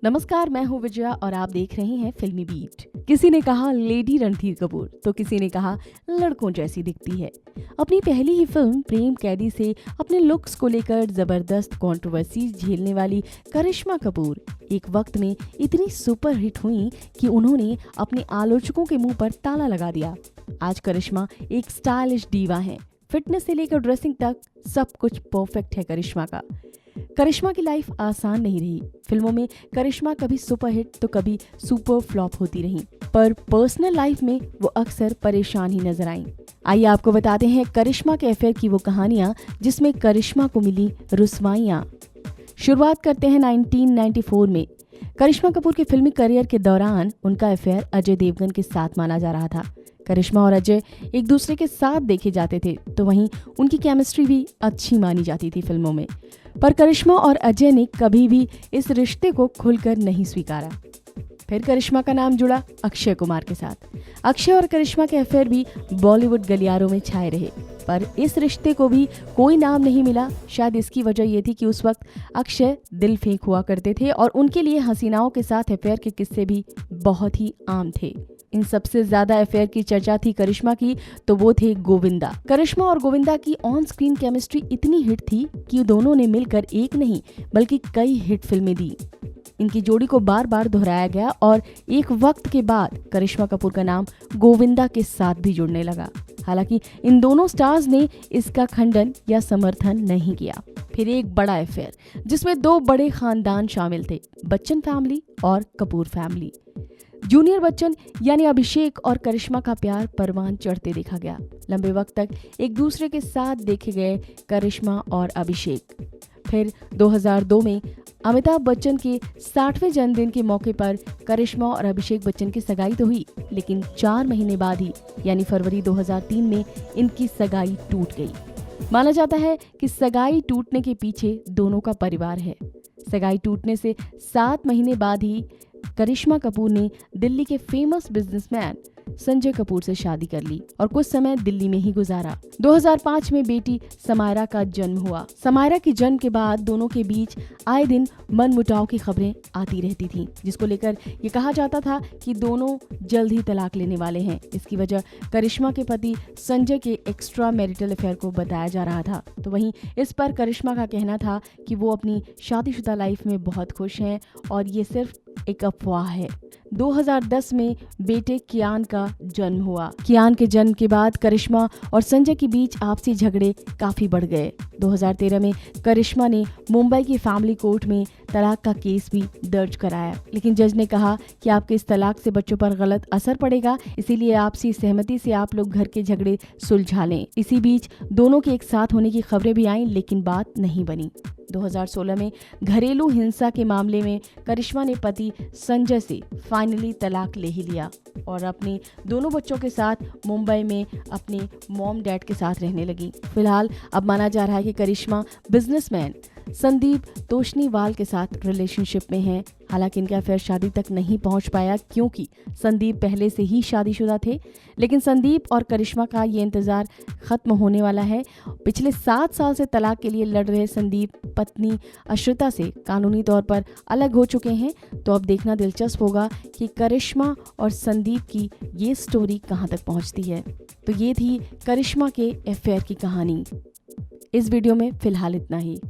नमस्कार, मैं हूँ विजया और आप देख रहे हैं फिल्मी बीट। किसी ने कहा लेडी रणधीर कपूर तो किसी ने कहा लड़कों जैसी दिखती है। अपनी पहली ही फिल्म प्रेम कैदी से अपने लुक्स को लेकर जबरदस्त कंट्रोवर्सी झेलने वाली करिश्मा कपूर एक वक्त में इतनी सुपर हिट हुई कि उन्होंने अपने आलोचकों के मुंह पर ताला लगा दिया। आज करिश्मा एक स्टाइलिश डीवा है। फिटनेस से लेकर ड्रेसिंग तक सब कुछ परफेक्ट है करिश्मा का। करिश्मा की लाइफ आसान नहीं रही। फिल्मों में करिश्मा कभी सुपरहिट तो कभी सुपर फ्लॉप होती रहीं, पर पर्सनल लाइफ में वो अक्सर परेशान ही नजर आईं। आइए आपको बताते हैं करिश्मा के अफेयर की वो कहानियां जिसमें करिश्मा को मिली रुसवाइयां। शुरुआत करते हैं 1994 में। करिश्मा कपूर के फिल्मी करियर के दौरान उनका अफेयर अजय देवगन के साथ माना जा रहा था। करिश्मा और अजय एक दूसरे के साथ देखे जाते थे, तो वहीं उनकी केमिस्ट्री भी अच्छी मानी जाती थी फिल्मों में। पर करिश्मा और अजय ने कभी भी इस रिश्ते को खुलकर नहीं स्वीकारा। फिर करिश्मा का नाम जुड़ा अक्षय कुमार के साथ। अक्षय और करिश्मा के अफेयर भी बॉलीवुड गलियारों में छाए रहे, पर इस रिश्ते को भी कोई नाम नहीं मिला। शायद इसकी वजह ये थी कि उस वक्त अक्षय दिल फेंक हुआ करते थे और उनके लिए हसीनाओं के साथ अफेयर के किस्से भी बहुत ही आम थे। इन सबसे ज्यादा अफेयर की चर्चा थी करिश्मा की, तो वो थे गोविंदा। करिश्मा और गोविंदा की ऑन स्क्रीन केमिस्ट्री इतनी हिट थी कि दोनों ने मिलकर एक नहीं बल्कि कई हिट फिल्में दी। इनकी जोड़ी को बार बार दोहराया गया और एक वक्त के बाद करिश्मा कपूर का नाम गोविंदा के साथ भी जुड़ने लगा। हालांकि इन दोनों स्टार्स ने इसका खंडन या समर्थन नहीं किया। फिर एक बड़ा अफेयर जिसमें दो बड़े खानदान शामिल थे, बच्चन फैमिली और कपूर फैमिली। जूनियर बच्चन यानी अभिषेक और करिश्मा का प्यार परवान चढ़ते देखा गया। लंबे वक्त तक एक दूसरे के साथ देखे गए करिश्मा और अभिषेक। फिर 2002 में अमिताभ बच्चन के 60वें जन्मदिन के मौके पर करिश्मा और अभिषेक बच्चन की सगाई तो हुई, लेकिन 4 महीने बाद ही यानी फरवरी 2003 में इनकी सगाई टूट गई। माना जाता है कि सगाई टूटने के पीछे दोनों का परिवार है। सगाई टूटने से 7 महीने बाद ही करिश्मा कपूर ने दिल्ली के फेमस बिजनेसमैन संजय कपूर से शादी कर ली और कुछ समय दिल्ली में ही गुजारा। 2005 में बेटी समायरा का जन्म हुआ। समायरा के जन्म के बाद दोनों के बीच आए दिन मनमुटाव की खबरें आती रहती थीं, जिसको लेकर ये कहा जाता था कि दोनों जल्द ही तलाक लेने वाले हैं। इसकी वजह करिश्मा के पति संजय के एक्स्ट्रा मैरिटल अफेयर को बताया जा रहा था। तो वहीं इस पर करिश्मा का कहना था कि वो अपनी शादीशुदा लाइफ में बहुत खुश हैं और ये सिर्फ एक अफवाह है। 2010 में बेटे कियान का जन्म हुआ। कियान के जन्म के बाद करिश्मा और संजय के बीच आपसी झगड़े काफी बढ़ गए। 2013 में करिश्मा ने मुंबई की फैमिली कोर्ट में तलाक का केस भी दर्ज कराया, लेकिन जज ने कहा कि आपके इस तलाक से बच्चों पर गलत असर पड़ेगा, इसीलिए आपसी सहमति से आप लोग घर के झगड़े सुलझा लें। इसी बीच दोनों के एक साथ होने की खबरें भी आईं, लेकिन बात नहीं बनी। 2016 में घरेलू हिंसा के मामले में करिश्मा ने पति संजय से फाइनली तलाक ले ही लिया और अपने दोनों बच्चों के साथ मुंबई में अपने मॉम डैड के साथ रहने लगी। फिलहाल अब माना जा रहा है कि करिश्मा बिजनेसमैन संदीप तोषनीवाल के साथ रिलेशनशिप में हैं। हालांकि इनका अफेयर शादी तक नहीं पहुंच पाया क्योंकि संदीप पहले से ही शादीशुदा थे, लेकिन संदीप और करिश्मा का ये इंतजार खत्म होने वाला है। पिछले 7 साल से तलाक के लिए लड़ रहे संदीप पत्नी अश्रिता से कानूनी तौर पर अलग हो चुके हैं। तो अब देखना दिलचस्प होगा कि करिश्मा और संदीप की ये स्टोरी कहां तक पहुंचती है। तो ये थी करिश्मा के अफेयर की कहानी। इस वीडियो में फिलहाल इतना ही।